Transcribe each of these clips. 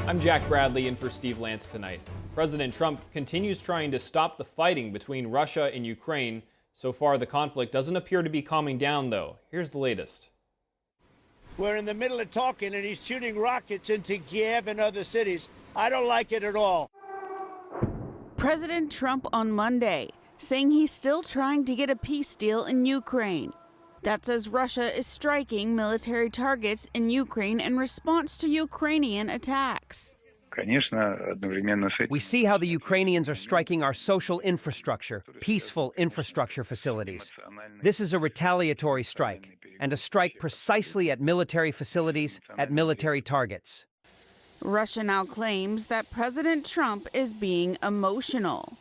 I'm Jack Bradley in for Steve Lance tonight. President Trump continues trying to stop the fighting between Russia and Ukraine. So far, the conflict doesn't appear to be calming down, though. Here's the latest. We're in the middle of talking, and he's shooting rockets into Kiev and other cities. I don't like it at all. President Trump on Monday saying he's still trying to get a peace deal in Ukraine. That's as Russia is striking military targets in Ukraine in response to Ukrainian attacks. We see how the Ukrainians are striking our social infrastructure, peaceful infrastructure facilities. This is a retaliatory strike, and a strike precisely at military facilities, at military targets. Russia now claims that President Trump is being emotional.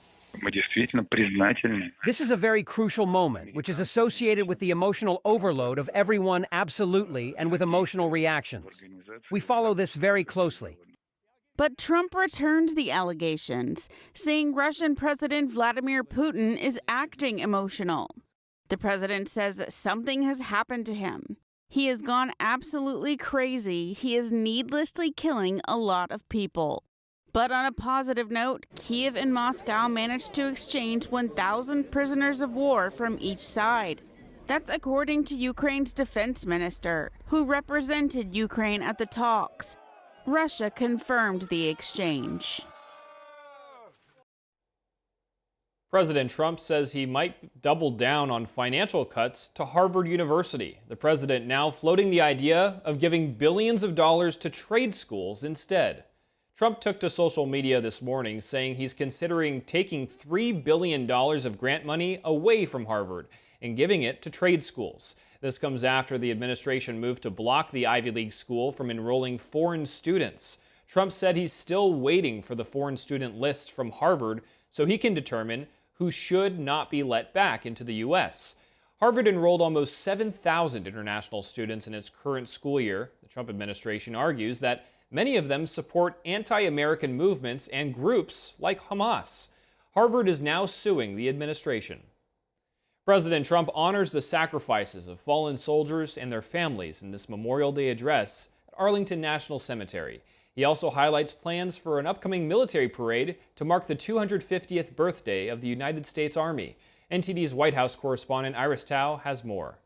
This is a very crucial moment, which is associated with the emotional overload of everyone absolutely and with emotional reactions. We follow this very closely. But Trump returned the allegations, saying Russian President Vladimir Putin is acting emotional. The president says something has happened to him. He has gone absolutely crazy. He is needlessly killing a lot of people. But on a positive note, Kiev and Moscow managed to exchange 1,000 prisoners of war from each side. That's according to Ukraine's defense minister, who represented Ukraine at the talks. Russia confirmed the exchange. President Trump says he might double down on financial cuts to Harvard University. The president now floating the idea of giving billions of dollars to trade schools instead. Trump took to social media this morning saying he's considering taking $3 billion of grant money away from Harvard and giving it to trade schools. This comes after the administration moved to block the Ivy League school from enrolling foreign students. Trump said he's still waiting for the foreign student list from Harvard so he can determine who should not be let back into the U.S. Harvard enrolled almost 7,000 international students in its current school year. The Trump administration argues that many of them support anti-American movements and groups like Hamas. Harvard is now suing the administration. President Trump honors the sacrifices of fallen soldiers and their families in this Memorial Day address at Arlington National Cemetery. He also highlights plans for an upcoming military parade to mark the 250th birthday of the United States Army. NTD's White House correspondent Iris Tao has more.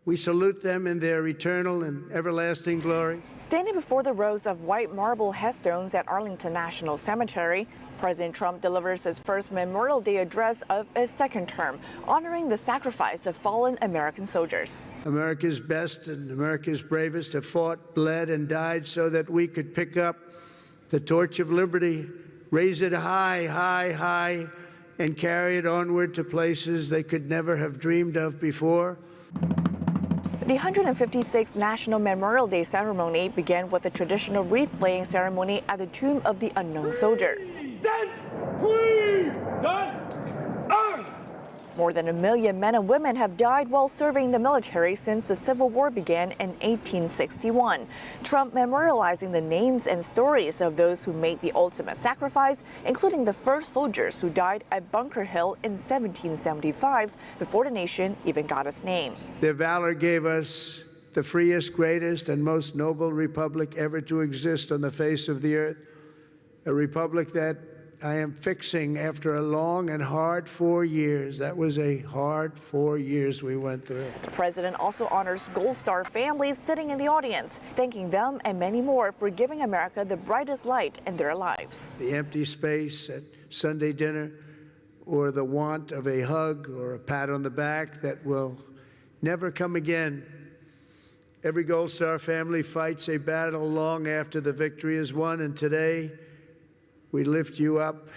We salute them in their eternal and everlasting glory. Standing before the rows of white marble headstones at Arlington National Cemetery, President Trump delivers his first Memorial Day address of his second term, honoring the sacrifice of fallen American soldiers. America's best and America's bravest have fought, bled, and died so that we could pick up the torch of liberty, raise it high, high, high, and carry it onward to places they could never have dreamed of before. The 156th National Memorial Day ceremony began with a traditional wreath-laying ceremony at the tomb of the unknown soldier. More than 1 million men and women have died while serving the military since the Civil War began in 1861. Trump memorializing the names and stories of those who made the ultimate sacrifice, including the first soldiers who died at Bunker Hill in 1775 before the nation even got its name. Their valor gave us the freest, greatest, and most noble republic ever to exist on the face of the earth, a republic that I am fixing after a long and hard 4 years. That was a hard 4 years we went through. The president also honors Gold Star families sitting in the audience, thanking them and many more for giving America the brightest light in their lives. The empty space at Sunday dinner, or the want of a hug or a pat on the back that will never come again. Every Gold Star family fights a battle long after the victory is won, and today, we lift you up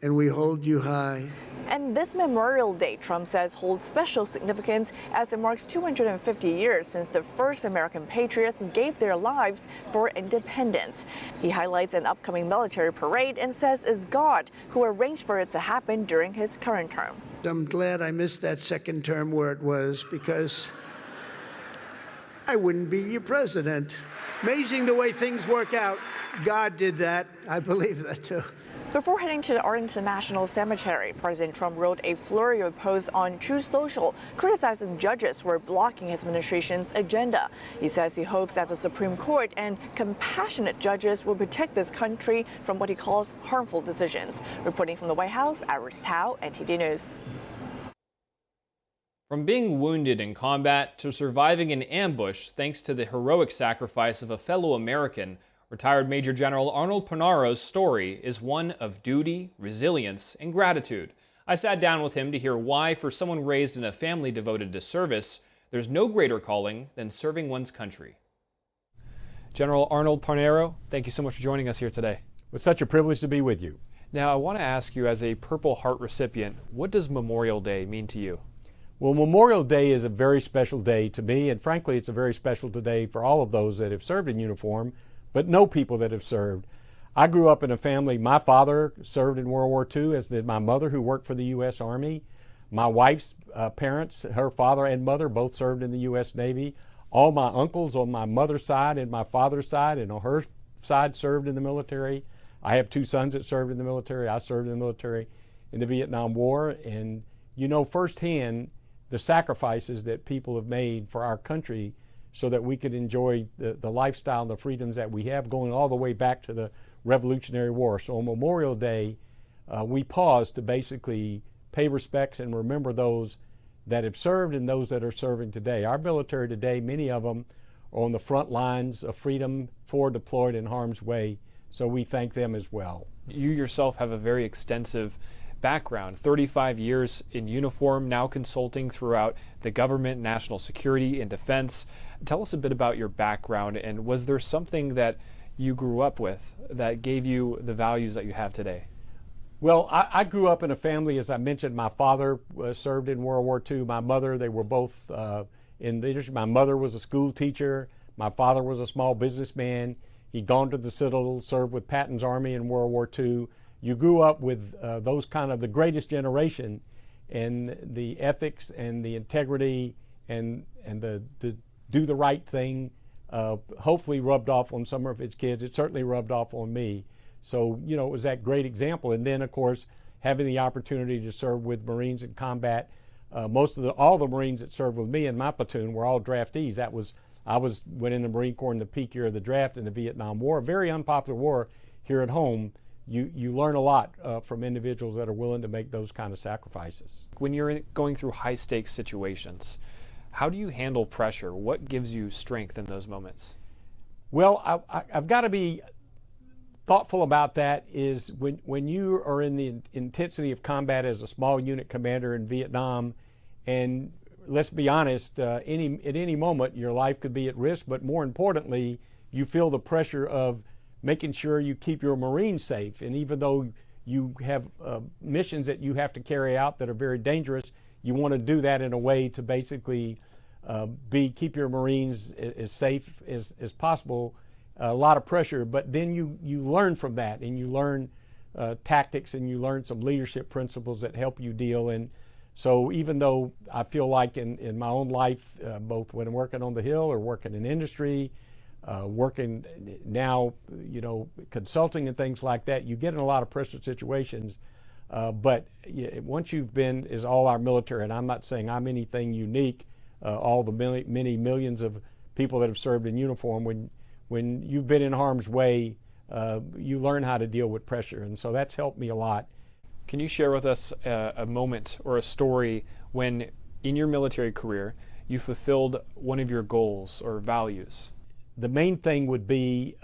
and we hold you high. And this Memorial Day, Trump says, holds special significance as it marks 250 years since the first American patriots gave their lives for independence. He highlights an upcoming military parade and says it's God who arranged for it to happen during his current term. I'm glad I missed that second term where it was, because I wouldn't be your president. Amazing the way things work out. God did that. I believe that too. Before heading to the Arlington National Cemetery, President Trump wrote a flurry of posts on Truth Social, criticizing judges who are blocking his administration's agenda. He says he hopes that the Supreme Court and compassionate judges will protect this country from what he calls harmful decisions. Reporting from the White House, Iris Tao, NTD News. From being wounded in combat to surviving an ambush thanks to the heroic sacrifice of a fellow American, retired Major General Arnold Punaro's story is one of duty, resilience, and gratitude. I sat down with him to hear why, for someone raised in a family devoted to service, there's no greater calling than serving one's country. General Arnold Punaro, thank you so much for joining us here today. It's such a privilege to be with you. Now, I want to ask you, as a Purple Heart recipient, what does Memorial Day mean to you? Well, Memorial Day is a very special day to me, and frankly, it's a very special day for all of those that have served in uniform, but know people that have served. I grew up in a family. My father served in World War II, as did my mother, who worked for the U.S. Army. My wife's parents, her father and mother, both served in the U.S. Navy. All my uncles on my mother's side and my father's side and on her side served in the military. I have two sons that served in the military. I served in the military in the Vietnam War, and you know firsthand the sacrifices that people have made for our country so that we could enjoy the lifestyle and the freedoms that we have, going all the way back to the Revolutionary War. So on Memorial Day, we pause to basically pay respects and remember those that have served and those that are serving today. Our military today, many of them are on the front lines of freedom, forward deployed in harm's way, so we thank them as well. You yourself have a very extensive background, 35 years in uniform, now consulting throughout the government, national security, and defense. Tell us a bit about your background, and was there something that you grew up with that gave you the values that you have today? Well, I grew up in a family, as I mentioned. My father served in World War II. My mother, they were both in leadership. My mother was a school teacher. My father was a small businessman. He'd gone to the Citadel, served with Patton's Army in World War II. You grew up with those kind of the greatest generation, and the ethics and the integrity and the do the right thing hopefully rubbed off on some of his kids. It certainly rubbed off on me. So, you know, it was that great example. And then, of course, having the opportunity to serve with Marines in combat. All the Marines that served with me in my platoon were all draftees. I went in the Marine Corps in the peak year of the draft in the Vietnam War, a very unpopular war here at home. You learn a lot from individuals that are willing to make those kind of sacrifices. When you're going through high stakes situations, how do you handle pressure? What gives you strength in those moments? Well, I've got to be thoughtful about that. Is when you are in the intensity of combat as a small unit commander in Vietnam, and let's be honest, at any moment your life could be at risk, but more importantly, you feel the pressure of making sure you keep your Marines safe. And even though you have missions that you have to carry out that are very dangerous, you want to do that in a way to basically keep your Marines as safe as possible. A lot of pressure, but then you learn from that, and you learn tactics, and you learn some leadership principles that help you deal. And so even though I feel like in my own life, both when I'm working on the Hill or working in industry, working now, you know, consulting and things like that, you get in a lot of pressure situations. But once you've been, as all our military, and I'm not saying I'm anything unique, all the many millions of people that have served in uniform, when you've been in harm's way, you learn how to deal with pressure. And so that's helped me a lot. Can you share with us a moment or a story when, in your military career, you fulfilled one of your goals or values? The main thing would be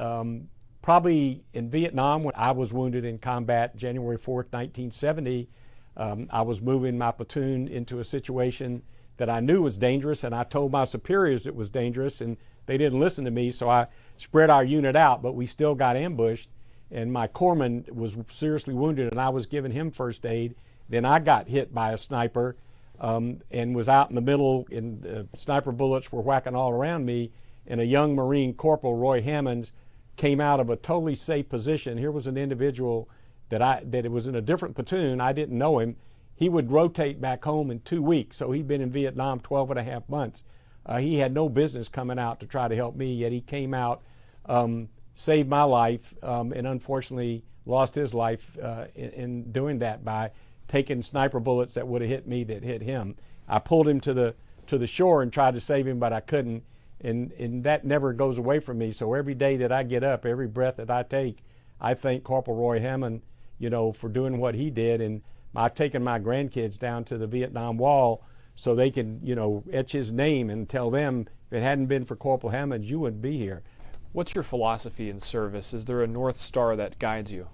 probably in Vietnam, when I was wounded in combat January 4th, 1970. I was moving my platoon into a situation that I knew was dangerous, and I told my superiors it was dangerous, and they didn't listen to me, so I spread our unit out, but we still got ambushed, and my corpsman was seriously wounded, and I was giving him first aid. Then I got hit by a sniper and was out in the middle, and sniper bullets were whacking all around me, and a young Marine Corporal, Roy Hammonds, came out of a totally safe position. Here was an individual that it was in a different platoon. I didn't know him. He would rotate back home in 2 weeks, so he'd been in Vietnam 12 and a half months. He had no business coming out to try to help me, yet he came out, saved my life, and unfortunately lost his life in doing that by taking sniper bullets that would have hit me that hit him. I pulled him to the shore and tried to save him, but I couldn't. And that never goes away from me. So every day that I get up, every breath that I take, I thank Corporal Roy Hammond, for doing what he did. And I've taken my grandkids down to the Vietnam Wall so they can, etch his name and tell them, if it hadn't been for Corporal Hammond, you wouldn't be here. What's your philosophy in service? Is there a North Star that guides you?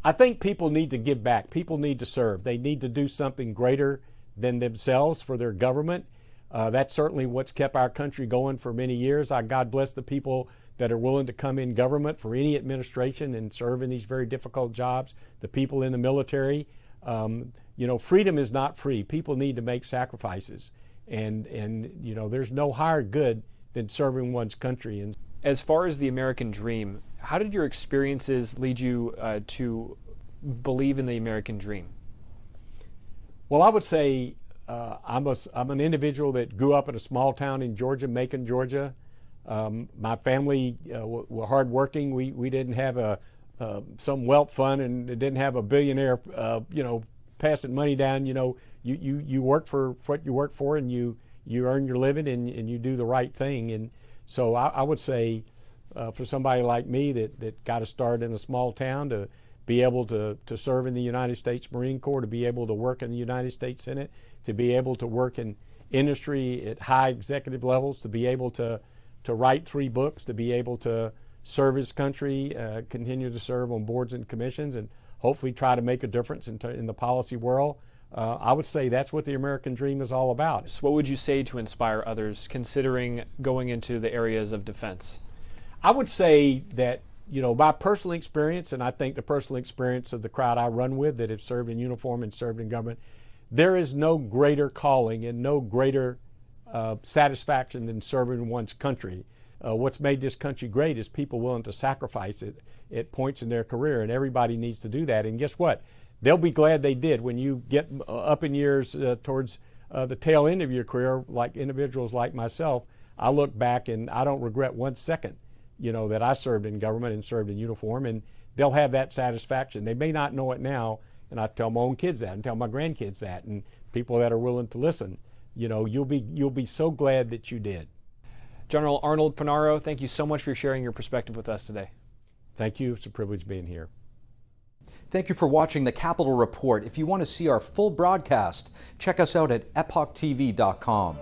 I think people need to give back. People need to serve. They need to do something greater than themselves for their government. That's certainly what's kept our country going for many years. God bless the people that are willing to come in government for any administration and serve in these very difficult jobs. The people in the military. Freedom is not free. People need to make sacrifices. And there's no higher good than serving one's country. And as far as the American dream, how did your experiences lead you to believe in the American dream? Well, I would say I'm an individual that grew up in a small town in Georgia, Macon, Georgia. My family were hardworking. We didn't have some wealth fund and didn't have a billionaire, passing money down. You work for what you work for, and you earn your living, and you do the right thing. And so I would say for somebody like me that got to start in a small town to be able to serve in the United States Marine Corps, to be able to work in the United States Senate, to be able to work in industry at high executive levels, to be able to write 3 books, to be able to serve his country, continue to serve on boards and commissions, and hopefully try to make a difference in the policy world. I would say that's what the American dream is all about. So what would you say to inspire others considering going into the areas of defense? I would say that, my personal experience, and I think the personal experience of the crowd I run with that have served in uniform and served in government, there is no greater calling and no greater satisfaction than serving one's country. What's made this country great is people willing to sacrifice it at points in their career, and everybody needs to do that. And guess what? They'll be glad they did. When you get up in years towards the tail end of your career, like individuals like myself, I look back and I don't regret 1 second, that I served in government and served in uniform, and they'll have that satisfaction. They may not know it now, and I tell my own kids that and tell my grandkids that, and people that are willing to listen. You'll be so glad that you did. General Arnold Punaro, thank you so much for sharing your perspective with us today. Thank you. It's a privilege being here. Thank you for watching the Capitol Report. If you want to see our full broadcast, check us out at epochtv.com.